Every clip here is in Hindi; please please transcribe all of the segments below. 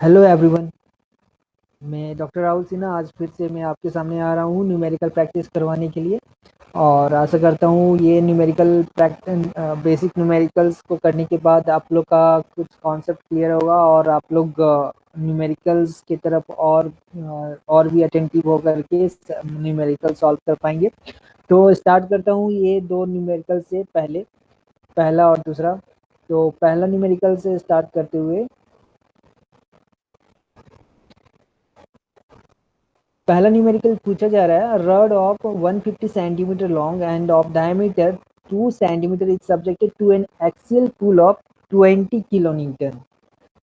हेलो एवरीवन, मैं डॉक्टर राहुल सिन्हा। आज फिर से मैं आपके सामने आ रहा हूँ न्यूमेरिकल प्रैक्टिस करवाने के लिए। और आशा करता हूँ ये न्यूमेरिकल बेसिक न्यूमेरिकल्स को करने के बाद आप लोग का कुछ कॉन्सेप्ट क्लियर होगा और आप लोग न्यूमेरिकल्स की तरफ और भी अटेंटिव होकर के न्यूमेरिकल सॉल्व कर पाएंगे। तो स्टार्ट करता हूँ ये दो न्यूमेरिकल से पहले, पहला और दूसरा। तो पहला न्यूमेरिकल से स्टार्ट करते हुए पहला न्यूमेरिकल पूछा जा रहा है, rod of 150 centimetre long and of diameter 2 centimetre is subjected to an axial pull of 20 kilo newton.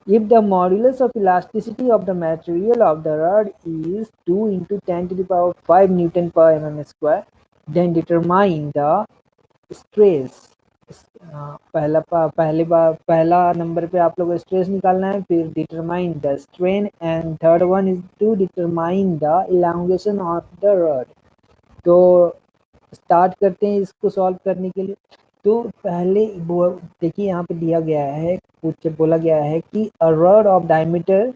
If the modulus of elasticity of the material of the rod is 2 into 10 to the power 5 Newton per mm square, then determine the stress। पहला नंबर पे आप लोग को स्ट्रेस निकालना है, फिर determine the strain, and third one is to determine the elongation of the rod. तो स्टार्ट करते हैं इसको सॉल्व करने के लिए। तो पहले देखिए यहाँ पे दिया गया है, कुछ बोला गया है कि a rod of diameter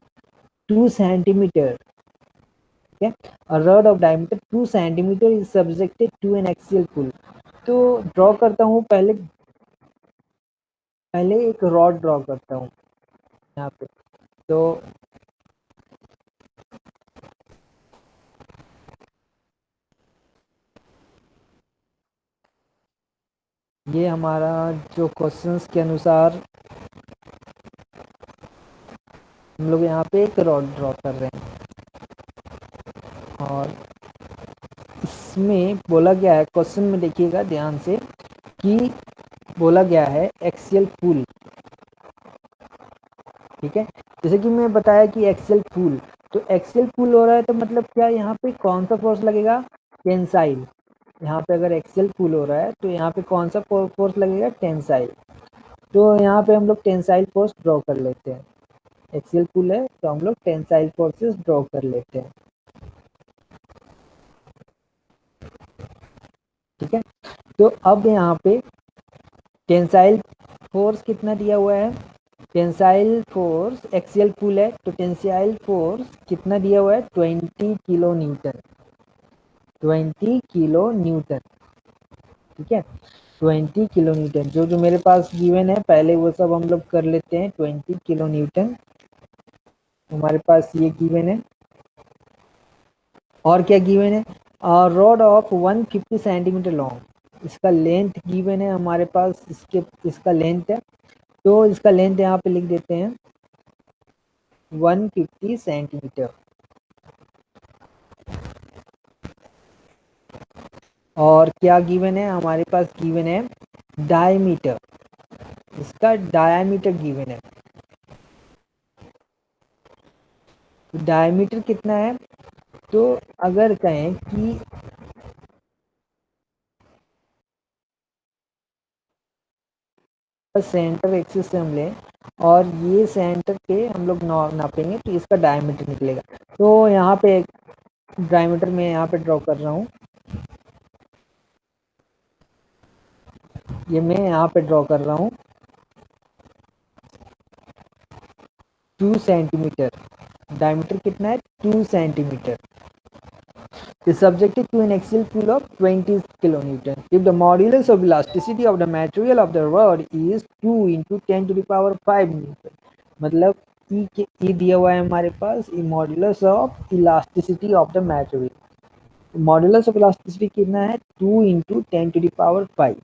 2 centimetre, ठीक है, a rod of diameter 2 centimetre is subjected to an axial pull. तो ड्रॉ करता हूँ, पहले एक रॉड ड्रॉ करता हूँ यहाँ पे। तो ये हमारा जो क्वेश्चंस के अनुसार हम लोग यहाँ पे एक रॉड ड्रॉ कर रहे हैं, और इसमें बोला गया है, क्वेश्चन में देखिएगा ध्यान से कि बोला गया है एक्सियल पुल, ठीक है। जैसे कि मैं बताया कि एक्सियल पुल, तो एक्सियल पुल हो रहा है तो मतलब क्या, यहाँ पे कौन सा फोर्स लगेगा? टेंसाइल। यहाँ पे अगर एक्सियल पुल हो रहा है तो यहाँ पे कौन सा फोर्स लगेगा? टेंसाइल। तो यहाँ पे हम लोग टेंसाइल फोर्स ड्रॉ कर लेते हैं। एक्सियल पुल है तो हम लोग टेंसाइल फोर्सेस ड्रॉ कर लेते हैं, ठीक है। तो अब यहाँ पे टेंसाइल फोर्स कितना दिया हुआ है? टेंसाइल फोर्स, एक्सियल पुल है तो टेंसाइल फोर्स कितना दिया हुआ है? 20 किलो न्यूटन, 20 किलो न्यूटन, ठीक है। 20 किलो न्यूटन जो जो मेरे पास गिवन है, पहले वो सब हम लोग कर लेते हैं। 20 किलो न्यूटन हमारे पास ये गिवन है। और क्या गिवन है? रॉड ऑफ 150 सेंटीमीटर लॉन्ग, इसका लेंथ गिवन है हमारे पास, इसका लेंथ है, तो इसका लेंथ यहाँ पे लिख देते हैं 150 सेंटीमीटर। और क्या गिवन है हमारे पास? गिवन है डायमीटर, इसका डायमीटर गिवन है। तो डायमीटर कितना है? तो अगर कहें कि सेंटर एक्सिस से हम लें और ये सेंटर पे हम लोग नापेंगे तो इसका डायमीटर निकलेगा। तो यहाँ पे एक डायमीटर में यहाँ पे ड्रॉ कर रहा हूँ, ये मैं यहाँ पे ड्रॉ कर रहा हूँ 2 सेंटीमीटर। डायमीटर कितना है? 2 centimetre is subjected to an axial pull of 20 kilonewton. If the modulus of elasticity of the material of the rod is 2 into 10 to the power 5 Newton, मतलब E दिया हुआ है हमारे पास, E modulus of elasticity of the material. Modulus of elasticity कितना है? 2 इंटू 10 टू द पावर 5।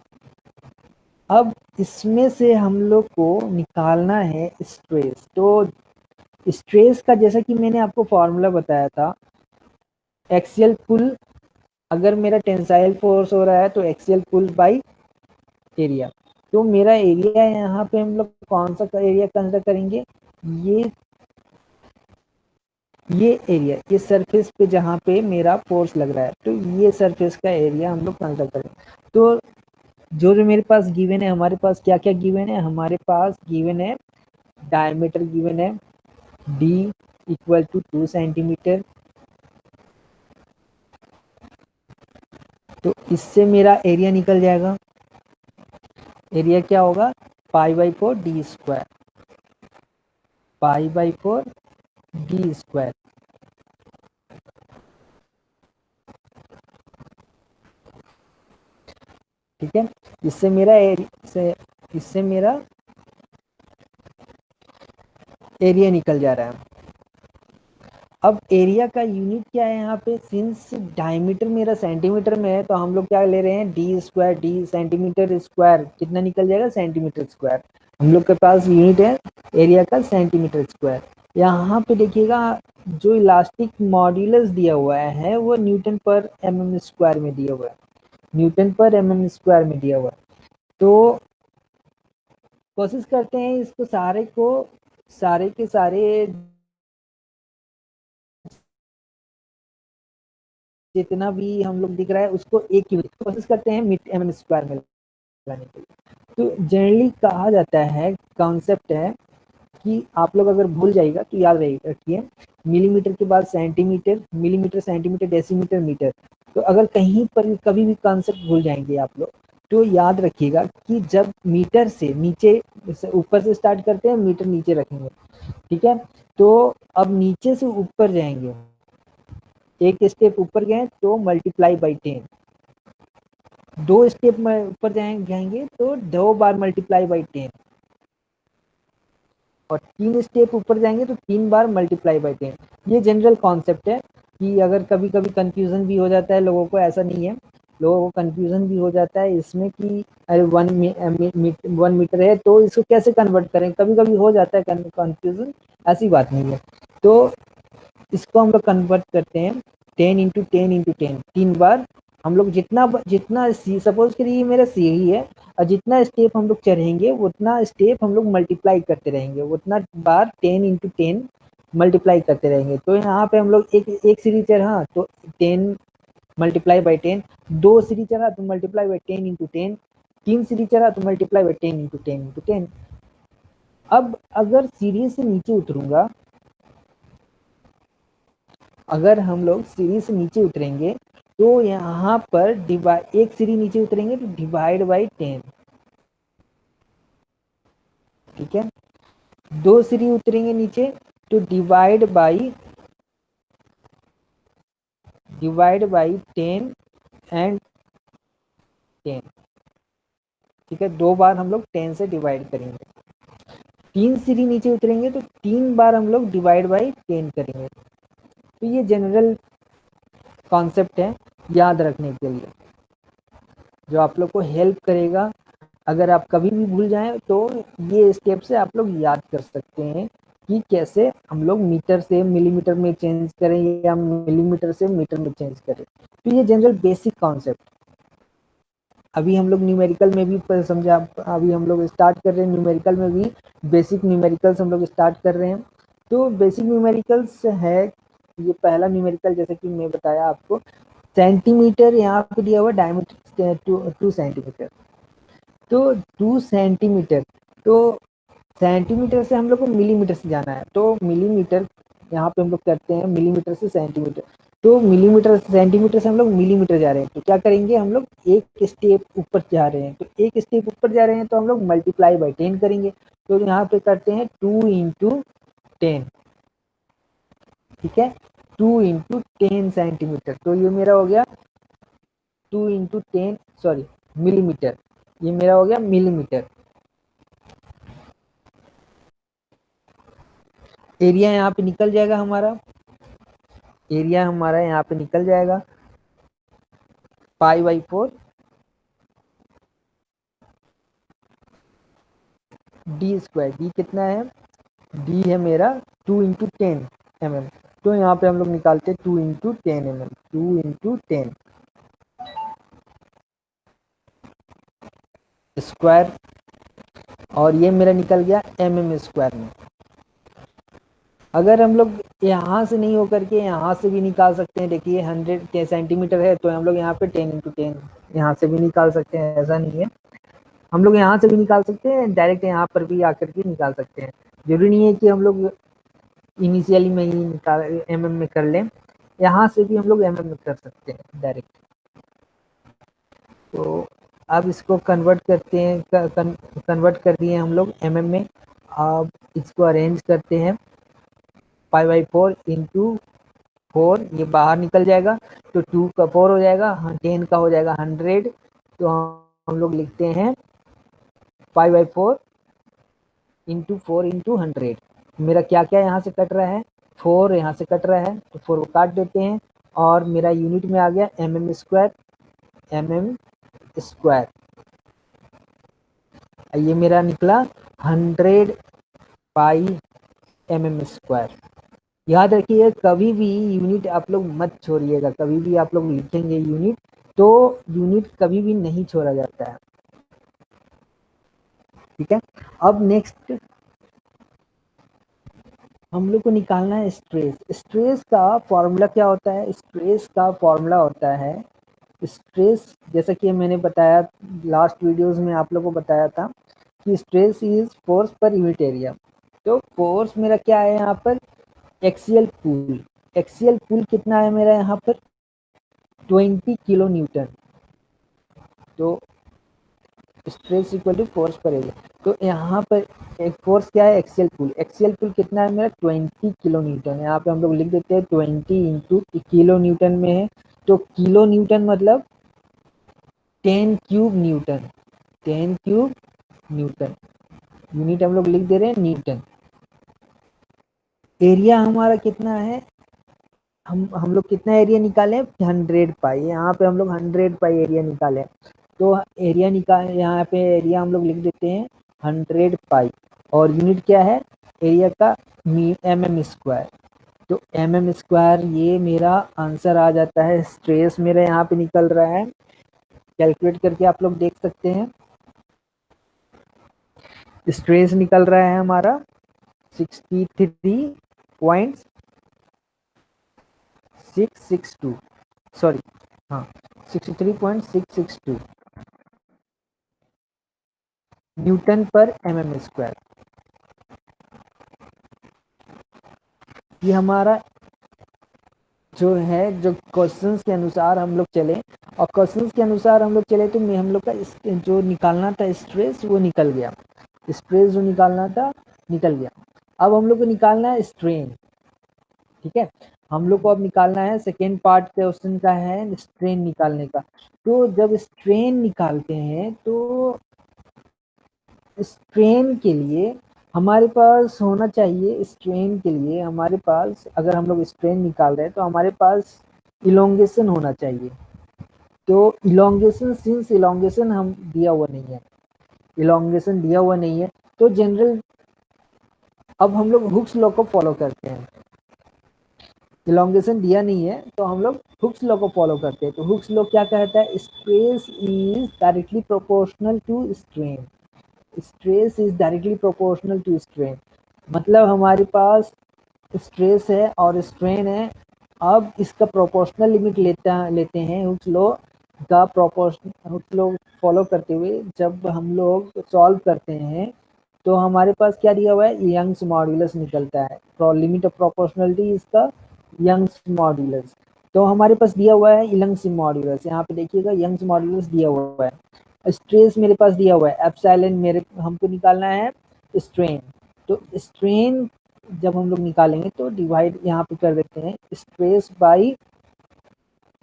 अब इसमें से हम लोग को निकालना है स्ट्रेस। तो स्ट्रेस का जैसा कि मैंने आपको फॉर्मूला बताया था, एक्सियल पुल, अगर मेरा टेंसाइल फोर्स हो रहा है तो एक्सियल पुल बाई एरिया। तो मेरा एरिया यहाँ पे हम लोग कौन सा एरिया कंसिडर करेंगे? ये एरिया, ये सरफेस पे जहाँ पे मेरा फोर्स लग रहा है, तो ये सरफेस का एरिया हम लोग कंसिडर करेंगे। तो जो जो मेरे पास गिवन है, हमारे पास क्या क्या गिवन है? हमारे पास गिवन है डायमीटर गिवन है d इक्वल टू 2 सेंटीमीटर। तो इससे मेरा एरिया निकल जाएगा। एरिया क्या होगा? Pi by 4 D square. π/4 d square. ठीक है, इससे मेरा एरिया निकल जा रहा है। अब एरिया का यूनिट क्या है यहाँ पे, सिंस डायमीटर मेरा सेंटीमीटर में है तो हम लोग क्या ले रहे हैं, D square, D centimetre square कितना निकल जाएगा, सेंटीमीटर स्क्वायर। हम लोग के पास यूनिट है एरिया का सेंटीमीटर स्क्वायर। यहाँ पे देखिएगा जो इलास्टिक मॉड्यूलस दिया हुआ है वो न्यूटन पर mm स्क्वायर में दिया हुआ है, न्यूटन पर mm स्क्वायर में दिया हुआ है। तो कोशिश करते हैं इसको सारे के सारे जितना भी हम लोग दिख रहा है उसको एक यूनिट कोशिश करते हैं mm स्क्वायर में लाने के लिए। तो जनरली कहा जाता है, कॉन्सेप्ट है कि आप लोग अगर भूल जाइएगा तो याद रखिए, मिलीमीटर के बाद centimetre, millimetre, centimetre, decimetre, metre. तो अगर कहीं पर कभी भी कॉन्सेप्ट भूल जाएंगे आप लोग तो याद रखिएगा कि जब मीटर से नीचे, ऊपर से स्टार्ट करते हैं, मीटर नीचे रखेंगे, ठीक है। तो अब नीचे से ऊपर जाएंगे, एक स्टेप ऊपर गए तो मल्टीप्लाई बाई 10, 2 स्टेप में ऊपर जाएंगे तो 2 बार मल्टीप्लाई बाई 10, और 3 स्टेप ऊपर जाएंगे तो 3 बार मल्टीप्लाई बाई 10। ये जनरल कॉन्सेप्ट है कि अगर कभी कभी कंफ्यूजन भी हो जाता है लोगों को, ऐसा नहीं है, लोगों को कंफ्यूजन भी हो जाता है इसमें कि अरे 1 मीटर है तो इसको कैसे कन्वर्ट करें, कभी कभी हो जाता है कंफ्यूजन, ऐसी बात नहीं है। तो इसको हम लोग कन्वर्ट करते हैं 10 × 10 × 10, 3 बार हम लोग जितना जितना सपोज करिए मेरा सीढ़ी है और जितना स्टेप हम लोग चढ़ेंगे उतना स्टेप हम लोग मल्टीप्लाई करते रहेंगे, उतना बार 10 × 10 मल्टीप्लाई करते रहेंगे। तो यहाँ पे हम लोग एक सीढ़ी चढ़ा तो 10 मल्टीप्लाई बाई 10, 2 सीढ़ी चढ़ा तो मल्टीप्लाई बाई 10 × 10, 3 सीढ़ी चढ़ा तो मल्टीप्लाई बाई 10 × 10 × 10। अब अगर सीढ़ी से नीचे उतरूंगा, अगर हम लोग सीढ़ी से नीचे उतरेंगे तो यहाँ पर डिवाइड, एक सीढ़ी नीचे उतरेंगे तो डिवाइड बाई 10, ठीक है। 2 सीढ़ी उतरेंगे नीचे तो डिवाइड बाई 10 एंड 10, ठीक है। 2 बार हम लोग 10 से डिवाइड करेंगे। 3 सीढ़ी नीचे उतरेंगे तो 3 बार हम लोग डिवाइड बाई 10 करेंगे। तो ये जनरल कॉन्सेप्ट है याद रखने के लिए, जो आप लोग को हेल्प करेगा। अगर आप कभी भी भूल जाएं तो ये स्टेप से आप लोग याद कर सकते हैं कि कैसे हम लोग मीटर से मिलीमीटर में चेंज करें या मिलीमीटर से मीटर में चेंज करें। तो ये जनरल बेसिक कॉन्सेप्ट अभी हम लोग न्यूमेरिकल में भी समझा, अभी हम लोग स्टार्ट कर रहे हैं न्यूमेरिकल में भी, बेसिक न्यूमेरिकल्स हम लोग स्टार्ट कर रहे हैं। तो बेसिक न्यूमेरिकल्स है, ये पहला न्यूमेरिकल जैसे कि मैं बताया आपको, सेंटीमीटर यहाँ पे दिया हुआ, डायमीटर 2 सेंटीमीटर, तो 2 सेंटीमीटर, तो सेंटीमीटर से हम लोग को मिलीमीटर से जाना है, तो मिलीमीटर यहाँ पे हम लोग करते हैं मिलीमीटर से सेंटीमीटर, तो मिलीमीटर सेंटीमीटर से हम लोग मिलीमीटर जा रहे हैं तो क्या करेंगे, हम लोग एक स्टेप ऊपर जा रहे हैं, तो एक स्टेप ऊपर जा रहे हैं तो हम लोग मल्टीप्लाई बाई 10 करेंगे। तो यहाँ पे करते हैं 2 × 10, ठीक है, 2 × 10 सेंटीमीटर, तो ये मेरा हो गया 2 × 10, सॉरी मिलीमीटर, ये मेरा हो गया मिलीमीटर। एरिया यहाँ पे निकल जाएगा हमारा, एरिया हमारा यहाँ पे निकल जाएगा π/4 डी स्क्वायर, डी कितना है, डी है मेरा 2 × 10 mm, तो यहाँ पे हम लोग निकालते 2 × 10 mm, 2 × 10 स्क्वायर, और ये मेरा निकल गया mm स्क्वायर में। अगर हम लोग यहाँ से नहीं होकर के यहाँ से भी निकाल सकते हैं, देखिए 100 सेंटीमीटर है तो हम लोग यहाँ पे 10 × 10 यहाँ से भी निकाल सकते हैं, ऐसा नहीं है, हम लोग यहाँ से भी निकाल सकते हैं, डायरेक्ट यहाँ पर भी आकर के निकाल सकते हैं। जरूरी नहीं है कि हम लोग इनिशियली में ही निकाल mm में कर लें, यहाँ से भी हम लोग mm में कर सकते हैं डायरेक्ट। तो अब इसको कन्वर्ट करते हैं, कन्वर्ट कर दिए हम लोग mm में, अब इसको अरेंज करते हैं, 5/4 इंटू 4, ये बाहर निकल जाएगा तो 2 का 4 हो जाएगा, 10 का हो जाएगा 100। तो हम लोग लिखते हैं 5/4 इंटू 4 इंटू 100। मेरा क्या क्या यहाँ से कट रहा है, 4 यहाँ से कट रहा है तो 4 को काट देते हैं, और मेरा यूनिट में आ गया mm स्क्वायर, mm स्क्वायर। ये मेरा निकला 100 पाई mm स्क्वायर। याद रखिए कभी भी यूनिट आप लोग मत छोड़िएगा, कभी भी आप लोग लिखेंगे यूनिट तो यूनिट कभी भी नहीं छोड़ा जाता है, ठीक है। अब नेक्स्ट हम लोग को निकालना है स्ट्रेस। स्ट्रेस का फॉर्मूला क्या होता है, स्ट्रेस का फॉर्मूला होता है, स्ट्रेस जैसा कि मैंने बताया लास्ट वीडियोस में आप लोगों को बताया था कि stress is force per unit area. तो फोर्स मेरा क्या है यहाँ पर, एक्सियल पुल। एक्सियल पुल कितना है मेरा यहाँ पर, 20 किलो न्यूटन। तो स्ट्रेस इक्वल टू फोर्स पर एरिया। तो यहाँ पर एक फोर्स क्या है, एक्सियल पुल। एक्सियल पुल कितना है मेरा, 20 किलो न्यूटन। यहाँ पे हम लोग लिख देते हैं 20 इंटू किलो न्यूटन में है, तो किलो न्यूटन मतलब 10 cube Newton, 10 cube Newton. Unit हम लोग लिख दे रहे हैं न्यूटन। एरिया हमारा कितना है, हम लोग कितना एरिया निकाले, 100 पाई। यहाँ पे हम लोग 100 पाई एरिया निकाले, तो एरिया निकाल, यहाँ पे एरिया हम लोग लिख देते हैं 100 पाई, और यूनिट क्या है एरिया का, mm स्क्वायर। तो mm स्क्वायर, ये मेरा आंसर आ जाता है। स्ट्रेस मेरा यहाँ पे निकल रहा है, कैलकुलेट करके आप लोग देख सकते हैं। स्ट्रेस निकल रहा है हमारा 63.662, सॉरी हाँ 63.662 न्यूटन पर mm स्क्वायर। ये हमारा जो है, जो क्वेश्चंस के अनुसार हम लोग चले, और क्वेश्चंस के अनुसार हम लोग चले तो हम लोग का जो निकालना था स्ट्रेस वो निकल गया, स्ट्रेस जो निकालना था निकल गया। अब हम लोग को निकालना है स्ट्रेन, ठीक है। हम लोग को अब निकालना है, सेकेंड पार्ट क्वेश्चन का है स्ट्रेन निकालने का। तो जब स्ट्रेन निकालते हैं तो स्ट्रेन के लिए हमारे पास होना चाहिए, स्ट्रेन के लिए हमारे पास, अगर हम लोग स्ट्रेन निकाल रहे हैं तो हमारे पास इलोंगेशन होना चाहिए। तो इलोंगेशन, सिंस इलोंगेशन हम दिया हुआ नहीं है, इलोंगेशन दिया हुआ नहीं है, तो जनरल अब हम लोग हुक्स लॉ को फॉलो करते हैं। इलोंगेशन दिया नहीं है तो हम लोग हुक्स लॉ को फॉलो करते हैं। तो हुक्स लॉ क्या कहता है, stress is directly proportional to strain. Stress is directly proportional to strain, मतलब हमारे पास स्ट्रेस है और स्ट्रेन है। अब इसका प्रोपोर्शनल लिमिट लेते हैं हुक्स लॉ का, प्रोपोर्शनल हुक्स लॉ फॉलो करते हुए जब हम लोग सॉल्व करते हैं तो हमारे पास क्या दिया हुआ है, यंग्स मॉड्यूलस निकलता है। लिमिट ऑफ प्रोपोर्शनलिटी इसका यंग्स मॉड्यूलस। तो हमारे पास दिया हुआ है यंग्स मॉड्यूलस, यहाँ पे देखिएगा यंग्स मॉड्यूलस दिया हुआ है। स्ट्रेस मेरे पास दिया हुआ है एप्सिलॉन, मेरे हमको निकालना है स्ट्रेन। तो स्ट्रेन जब हम लोग निकालेंगे तो डिवाइड यहाँ पे कर देते हैं स्ट्रेस बाई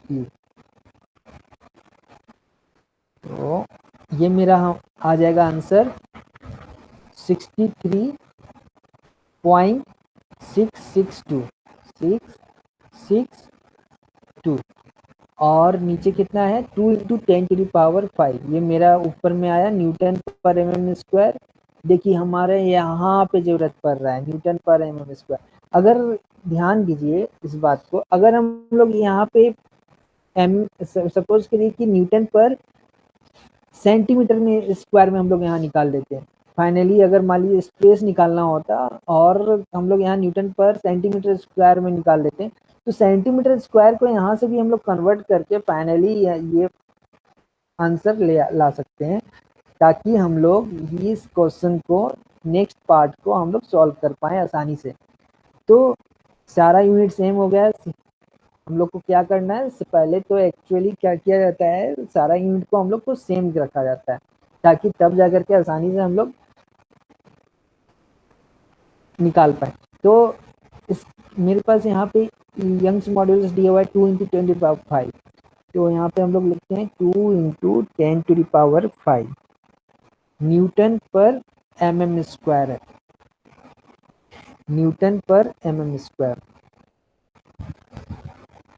ई। तो ये मेरा आ जाएगा आंसर 63.662 और नीचे कितना है 2 इंटू 10⁵ ये मेरा ऊपर में आया न्यूटन पर mm स्क्वायर। देखिए हमारे यहाँ पे जरूरत पड़ रहा है न्यूटन पर mm स्क्वायर। अगर ध्यान दीजिए इस बात को, अगर हम लोग यहाँ पे एम सपोज करिए कि न्यूटन पर सेंटीमीटर में स्क्वायर में हम लोग यहाँ निकाल देते हैं, फाइनली अगर मान लीजिए स्ट्रेस निकालना होता और हम लोग यहाँ न्यूटन पर सेंटीमीटर स्क्वायर में निकाल देते हैं, तो सेंटीमीटर स्क्वायर को यहाँ से भी हम लोग कन्वर्ट करके फाइनली ये आंसर ला सकते हैं, ताकि हम लोग इस क्वेश्चन को नेक्स्ट पार्ट को हम लोग सॉल्व कर पाए आसानी से। तो सारा यूनिट सेम हो गया। हम लोग को क्या करना है, पहले तो एक्चुअली क्या किया जाता है, सारा यूनिट को हम लोग को सेम रखा जाता है ताकि तब जाकर के आसानी से हम लोग निकाल पाए। तो इस मेरे पास यहाँ पे यंग्स मॉड्यूलस दिया हुआ है 2 × 10⁵, तो यहाँ पे हम लोग लिखते हैं 2 × 10⁵ न्यूटन पर mm² है, न्यूटन पर mm²।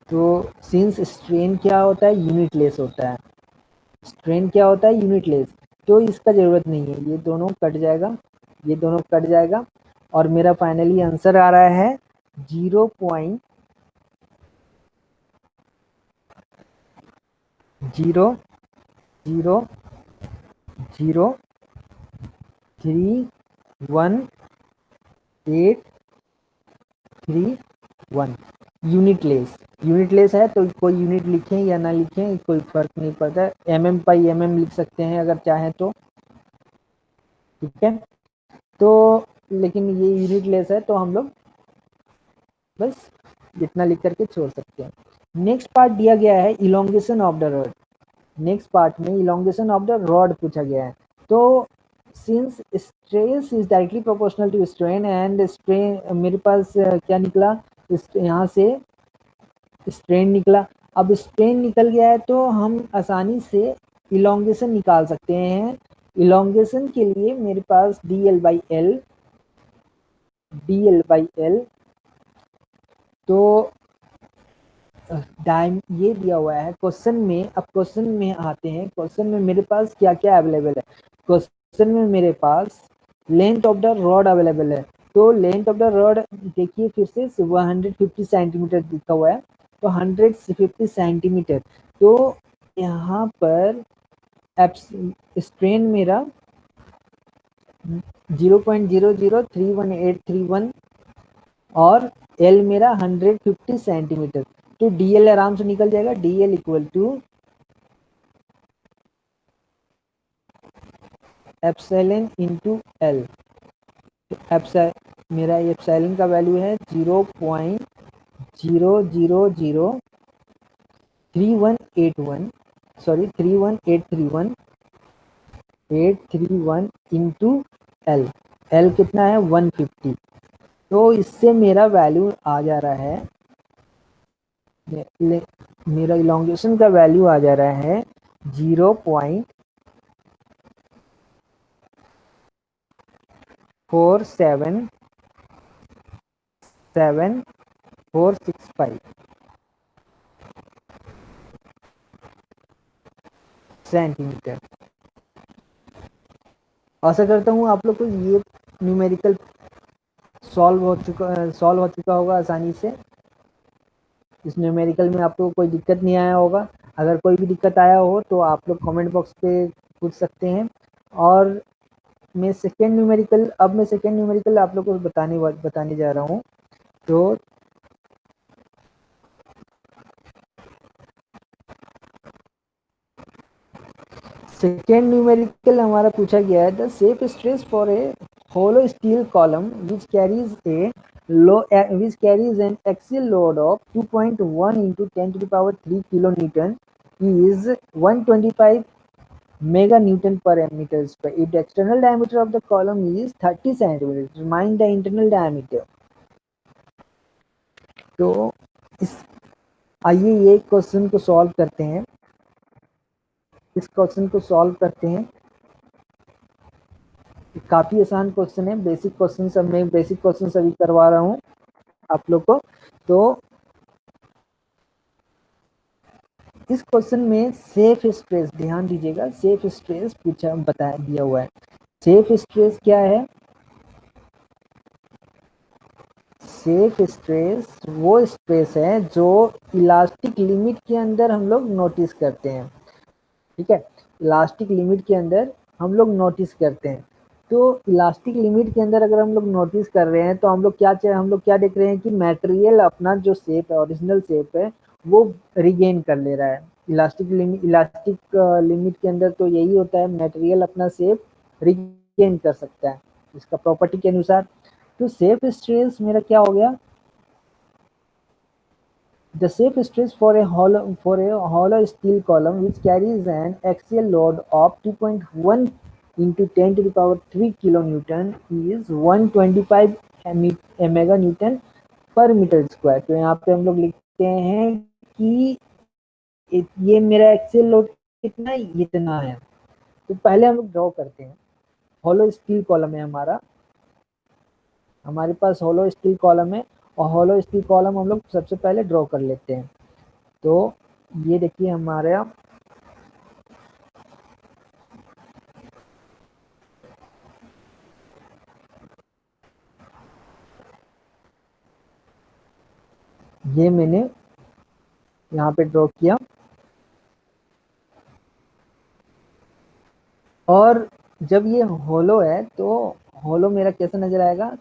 तो सिंस स्ट्रेन क्या होता है, यूनिट लेस होता है, स्ट्रेन क्या होता है, यूनिट लेस, तो इसका जरूरत नहीं है, ये दोनों कट जाएगा, ये दोनों कट जाएगा, और मेरा फाइनली आंसर आ रहा है 0.0003181 यूनिट लेस है, तो कोई यूनिट लिखें या ना लिखें कोई फर्क नहीं पड़ता है, mm/mm लिख सकते हैं अगर चाहें तो, ठीक है। तो लेकिन ये यूनिट लेस है तो हम लोग बस इतना लिख करके छोड़ सकते हैं। नेक्स्ट पार्ट दिया गया है elongation of the rod. Next part में इलोंगेशन ऑफ द रॉड पूछा गया है। तो since stress is directly proportional to strain and strain, मेरे पास क्या निकला, यहाँ से स्ट्रेन निकला। अब स्ट्रेन निकल गया है तो हम आसानी से इलोंगेशन निकाल सकते हैं। इलोंगेशन के लिए मेरे पास dl/l, तो ये दिया हुआ है क्वेश्चन में। अब क्वेश्चन में आते हैं, क्वेश्चन में मेरे पास क्या क्या अवेलेबल है। क्वेश्चन में मेरे पास length of the rod available है, तो लेंथ ऑफ द रॉड देखिए फिर से 150 सेंटीमीटर दिखा हुआ है, तो 150 सेंटीमीटर, तो यहाँ पर स्ट्रेन मेरा 0.003181 और एल मेरा 150 सेंटीमीटर, तो डीएल आराम से निकल जाएगा, DL equal to epsilon into L. मेरा एप्सिलॉन का वैल्यू है 0.00031831, सॉरी 31831 इंटू एल। एल कितना है 150, तो इससे मेरा वैल्यू आ जा रहा है, मेरा इलोंगेशन का वैल्यू आ जा रहा है 0.477465 सेंटीमीटर। आशा करता हूँ आप लोग को ये न्यूमेरिकल सॉल्व हो चुका होगा आसानी से। इस न्यूमेरिकल में आप लोग को कोई दिक्कत नहीं आया होगा। अगर कोई भी दिक्कत आया हो तो आप लोग कमेंट बॉक्स पे पूछ सकते हैं। और मैं सेकेंड न्यूमेरिकल आप लोग को बताने जा रहा हूँ। तो सेकेंड न्यूमेरिकल हमारा पूछा गया है, the safe stress for a hollow steel column which carries an axial load of 2.1 into 10 to the power 3 kilonewton is 125 mega newton per meter square. If the external diameter of the column is 30 centimeters, determine the internal diameter. तो इस आइए ये क्वेश्चन को सॉल्व करते हैं। इस क्वेश्चन को सॉल्व करते हैं। काफी आसान क्वेश्चन है, बेसिक क्वेश्चन सब मैं बेसिक क्वेश्चन सभी करवा रहा हूँ आप लोग को। तो इस क्वेश्चन में सेफ स्ट्रेस, ध्यान दीजिएगा, सेफ स्ट्रेस पूछा बताया दिया हुआ है। सेफ स्ट्रेस क्या है? सेफ स्ट्रेस वो स्ट्रेस है जो इलास्टिक लिमिट के अंदर हम लोग नोटिस करते हैं, ठीक है। इलास्टिक लिमिट के अंदर हम लोग नोटिस करते हैं। तो इलास्टिक लिमिट के अंदर अगर हम लोग नोटिस कर रहे हैं तो हम लोग क्या देख रहे हैं कि मटेरियल अपना जो शेप है, ओरिजिनल शेप है, वो रिगेन कर ले रहा है। इलास्टिक लिमिट के अंदर तो यही होता है, मटेरियल अपना शेप रिगेन कर सकता है इसका प्रॉपर्टी के अनुसार। तो सेफ स्ट्रेस मेरा क्या हो गया? The safe stress for a hollow steel column which carries an axial load of 2.1 into 10 to the power 3 kilonewton is 125 mega Newton पर मीटर स्क्वायर। तो यहाँ पे हम लोग लिखते हैं कि ये मेरा एक्सियल लोड कितना है, इतना है। तो पहले हम लोग ड्रॉ करते हैं। होलो स्टील कॉलम है हमारे पास होलो स्टील कॉलम है, और होलो स्टील कॉलम हम लोग सबसे पहले ड्रॉ कर लेते हैं। तो ये देखिए हमारा ये मैंने यहाँ पे ड्रॉ किया। और जब ये होलो है तो होलो मेरा कैसा नजर आएगा,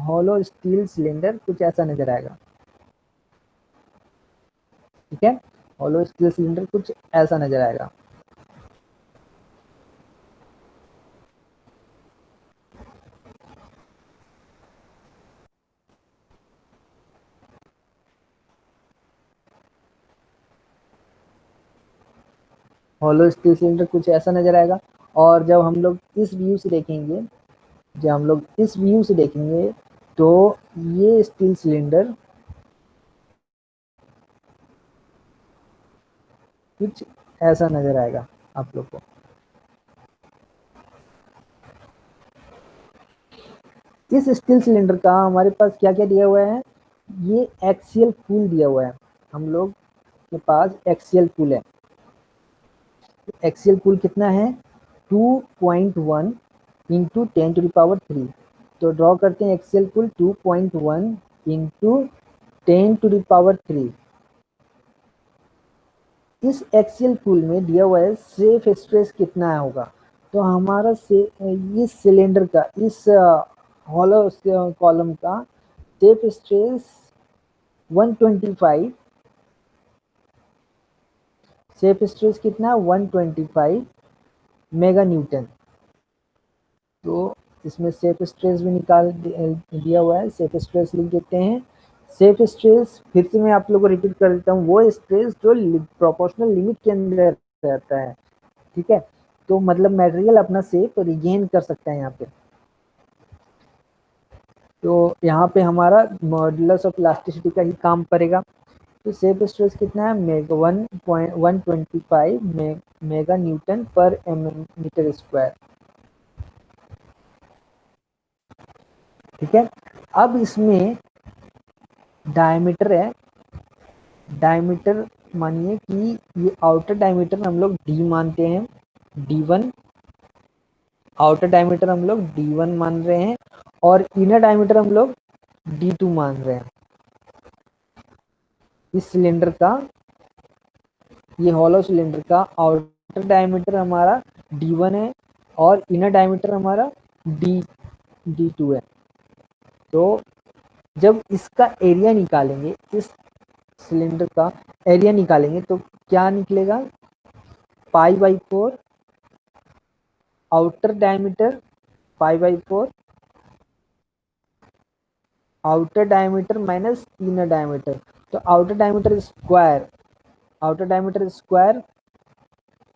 होलो स्टील सिलेंडर कुछ ऐसा नजर आएगा। ठीक है, होलो स्टील सिलेंडर कुछ ऐसा नजर आएगा। होलो स्टील सिलेंडर कुछ ऐसा नजर आएगा। और जब हम लोग इस व्यू से देखेंगे, जब हम लोग इस व्यू से देखेंगे तो ये स्टील सिलेंडर कुछ ऐसा नजर आएगा आप लोग को। इस स्टील सिलेंडर का हमारे पास क्या क्या दिया हुआ है, ये एक्सियल पुल दिया हुआ है। हम लोग के पास एक्सियल पुल है। एक्सियल पुल कितना है, 2.1 इंटू 10⁻³ तो ड्रॉ करते हैं एक्सियल पुल 2.1 इंटू 10⁻³। इस एक्सियल पुल में दिया हुआ है सेफ स्ट्रेस कितना होगा। तो हमारा से इस सिलेंडर का, इस हॉलो कॉलम का सेफ स्ट्रेस 125, सेफ स्ट्रेस कितना 125 मेगा न्यूटन। तो इसमें सेफ स्ट्रेस भी निकाल दिया हुआ है, सेफ स्ट्रेस लिख देते हैं। सेफ स्ट्रेस फिर से मैं आप लोगों को रिपीट कर देता हूँ, वो स्ट्रेस जो प्रोपोर्शनल लिमिट के अंदर रहता है। ठीक है, तो मतलब मटेरियल अपना सेफ रिगेन कर सकता है यहाँ पे। तो यहाँ पे हमारा मॉडुलस ऑफ इलास्टिसिटी का ही काम करेगा। तो सेफ स्ट्रेस कितना है, 125 मेगा न्यूटन पर मीटर स्क्वायर। ठीक है, अब इसमें डायमीटर है। डायमीटर मानिए कि ये आउटर डायमीटर हम लोग डी मानते हैं, D1। आउटर डायमीटर हम लोग D1 मान रहे हैं, और इनर डायमीटर हम लोग D2 मान रहे हैं। इस सिलेंडर का, ये हॉलो सिलेंडर का आउटर डायमीटर हमारा D1 है, और इनर डायमीटर हमारा D2 है। तो जब इसका एरिया निकालेंगे, इस सिलेंडर का एरिया निकालेंगे, तो क्या निकलेगा, π/4 outer diameter, π/4 outer diameter minus inner diameter. तो outer diameter square, outer diameter square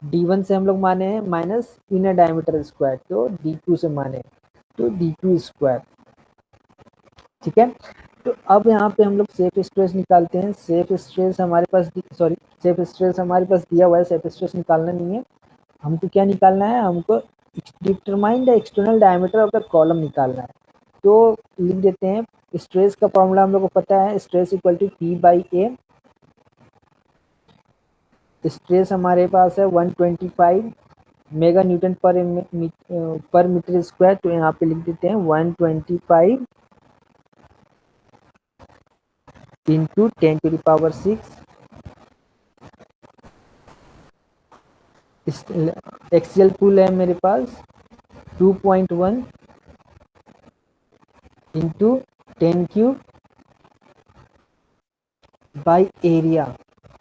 D1 से हम लोग माने हैं, माइनस इनर डायमीटर स्क्वायर तो D2 से माने, तो D2 स्क्वायर। ठीक है, तो अब यहाँ पे हम लोग सेफ स्ट्रेस निकालते हैं। सेफ स्ट्रेस हमारे पास, सॉरी, सेफ स्ट्रेस हमारे पास दिया हुआ है, सेफ स्ट्रेस निकालना नहीं है हमको। क्या निकालना है हमको, determine the external diameter of the column निकालना है। तो लिख देते हैं, स्ट्रेस का फॉर्मूला हम लोग को पता है, stress equal to P/A। Stress हमारे पास है 125 मेगा न्यूटन पर मीटर स्क्वायर। तो यहाँ पे लिख देते हैं 125 इंटू 10⁶। एक्सियल पुल है मेरे पास 2.1 इंटू 10³ बाई एरिया।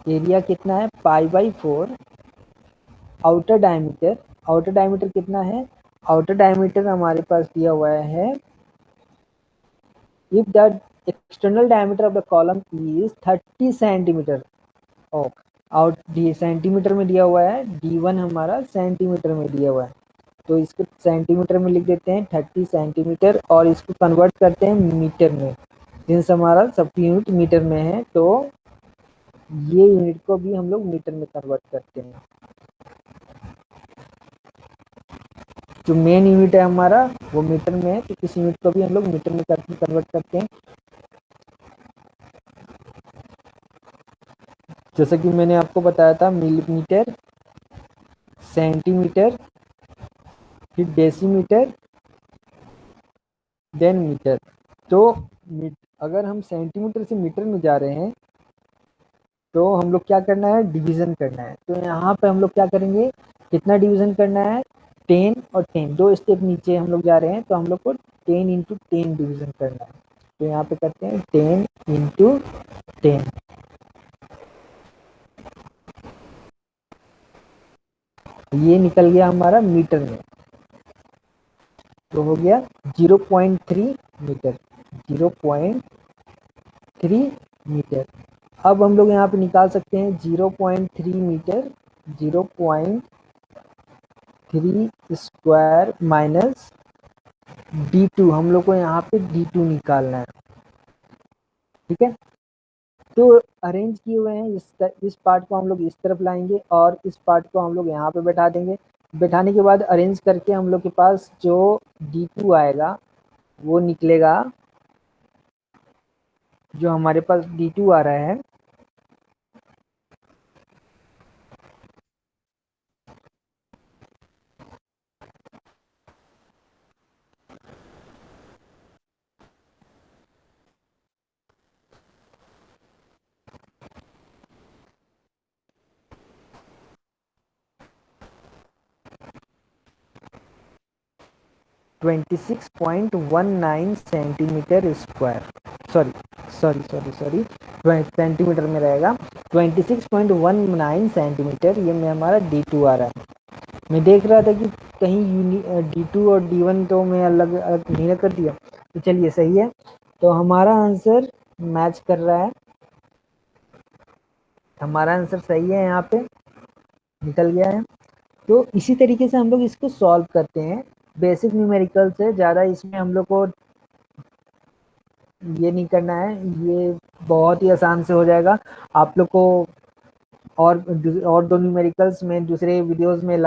एरिया कितना है, π/4 आउटर डायमीटर। आउटर डायमीटर कितना है, आउटर डायमीटर हमारे पास दिया हुआ है, if the external diameter of the column is 30 centimetre of out, D centimetre में दिया हुआ है, D1 हमारा सेंटीमीटर में दिया हुआ है। तो इसको सेंटीमीटर में लिख देते हैं 30 सेंटीमीटर, और इसको कन्वर्ट करते हैं मीटर में, सिंस हमारा सबकी यूनिट मीटर में है तो ये यूनिट को भी हम लोग मीटर में कन्वर्ट करते हैं। जो मेन यूनिट है हमारा वो मीटर में है, तो इस यूनिट को भी हम लोग मीटर में कन्वर्ट करते हैं। जैसे कि मैंने आपको बताया था मिलीमीटर, सेंटीमीटर, फिर डेसीमीटर, देन मीटर। तो अगर हम सेंटीमीटर से मीटर में जा रहे हैं तो हम लोग क्या करना है, डिवीजन करना है। तो यहाँ पे हम लोग क्या करेंगे, कितना डिवीजन करना है, 10 और 10, 2 स्टेप नीचे हम लोग जा रहे हैं तो हम लोग को 10 इंटू 10 डिवीजन करना है। तो यहाँ पे करते हैं 10 इंटू 10, ये निकल गया हमारा मीटर में, तो हो गया 0.3 मीटर, 0.3 मीटर। अब हम लोग यहाँ पे निकाल सकते हैं 0.3 मीटर, 0.3 स्क्वायर माइनस D2, हम लोग को यहाँ पे D2 निकालना है, ठीक है। तो अरेंज किए हुए हैं, इस पार्ट को हम लोग इस तरफ लाएंगे और इस पार्ट को हम लोग यहाँ पे बैठा देंगे। बैठाने के बाद अरेंज करके हम लोग के पास जो D2 आएगा वो निकलेगा, जो हमारे पास D2 आ रहा है 26.19 centimetre square, sorry sorry sorry sorry centimetre में रहेगा 26.19 सेंटीमीटर, ये में हमारा D2 आ रहा है। मैं देख रहा था कि कहीं D2 और D1 तो मैं अलग अलग नहीं कर दिया, तो चलिए सही है। तो हमारा आंसर मैच कर रहा है, हमारा आंसर सही है, यहाँ पे निकल गया है। तो इसी तरीके से हम लोग इसको सॉल्व करते हैं। बेसिक न्यूमेरिकल से ज़्यादा इसमें हम लोग को ये नहीं करना है, ये बहुत ही आसान से हो जाएगा। आप लोग को और दो न्यूमेरिकल्स में दूसरे वीडियोस में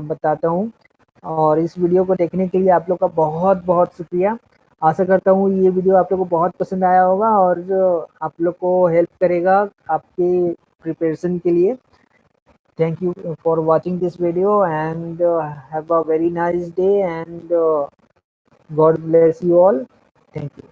बताता हूँ। और इस वीडियो को देखने के लिए आप लोग का बहुत बहुत शुक्रिया। आशा करता हूँ ये वीडियो आप लोग को बहुत पसंद आया होगा और आप लोग को हेल्प करेगा आपके प्रिपरेशन के लिए। Thank you for watching this video and have a very nice day and God bless you all. Thank you.